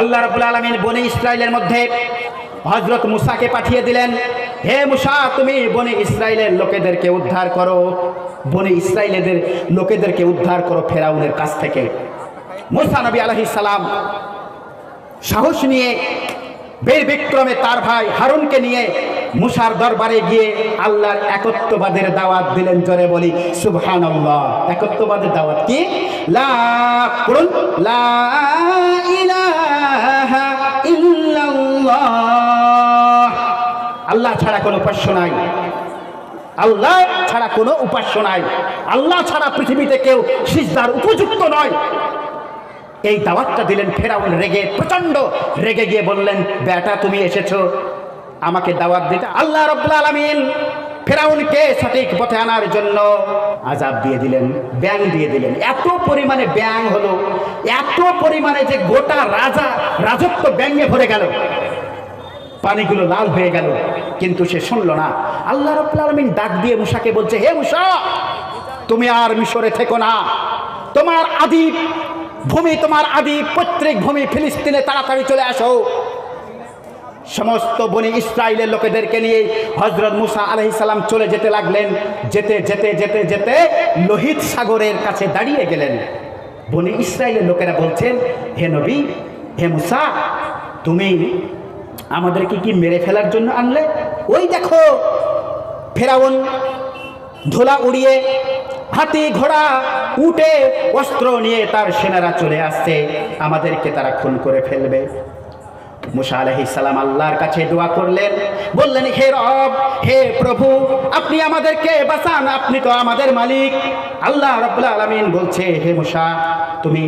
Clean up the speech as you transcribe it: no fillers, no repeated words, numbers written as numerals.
আল্লাহ রাব্বুল আলামিন বনি ইসরাইলের মধ্যে হযরত মুসাকে পাঠিয়ে দিলেন, হে মুসা, তুমি বনি ইসরাইলের লোকেদেরকে উদ্ধার করো, বনি ইসরাইলের লোকেদেরকে উদ্ধার করো ফেরাউনের কাছ থেকে। মুসা নবী আলাইহিস সালাম সাহস নিয়ে বীর বিক্রমে তার ভাই হারুনকে নিয়ে মুসার দরবারে গিয়ে আল্লাহর একত্ববাদের দাওয়াত দিলেন। জোরে বলি সুবহানাল্লাহ। একত্ববাদের দাওয়াত কি? লা কুল লা ইলাহা ইল্লাল্লাহ, আল্লাহ ছাড়া কোনো উপাস্য নাই, আল্লাহ ছাড়া কোনো উপাস্য নাই, আল্লাহ ছাড়া পৃথিবীতে কেউ সিজদার উপযুক্ত নয়। এই দাওয়াতটা দিলেন। ফেরাউন রেগে, প্রচন্ড রেগে গিয়ে বললেন, বেটা তুমি এসেছো আমাকে দাওয়াত দিতে? আল্লাহ রাব্বুল আলামিন ফেরাউনকে সঠিক পথে আনার জন্য আযাব দিয়ে দিলেন, ব্যাং দিয়ে দিলেন। এত পরিমাণে ব্যাং হলো, এত পরিমাণে যে গোটা রাজত্ব ব্যাঙে ভরে গেল, পানিগুলো লাল হয়ে গেল, কিন্তু সে শুনল না। আল্লাহ রাব্বুল আলামিন ডাক দিয়ে মুসাকে বলছে, হে মুসা, তুমি আর মিশরে থেকো না, তোমার আদি ভূমি, তোমার আদি পৈতৃক ভূমি ফিলিস্তিনে তাড়াতাড়ি চলে আসো। সমস্ত বনি ইসরাইলের লোকেদেরকে নিয়ে হযরত মুসা আলাইহিস সালাম চলে যেতে লাগলেন। যেতে যেতে যেতে যেতে লোহিত সাগরের কাছে দাঁড়িয়ে গেলেন। বনি ইসরাইলের লোকেরা বলছেন, হে নবী, হে মুসা, তুমি আমাদেরকে কি মেরে ফেলার জন্য আনলে? ওই দেখো ফেরাউন ধুলা উড়িয়ে হাতি ঘোড়া উটে অস্ত্র নিয়ে তার সেনারা চলে আসছে, আমাদেরকে তারা খুন করে ফেলবে। মুসা আলাইহিস সালাম আল্লাহর কাছে দোয়া করলেন, বললেন, হে রব, হে প্রভু, আপনি আমাদেরকে বাঁচান, আপনি তো আমাদের মালিক। আল্লাহ রাব্বুল আলামিন বলছে, হে মুসা, তুমি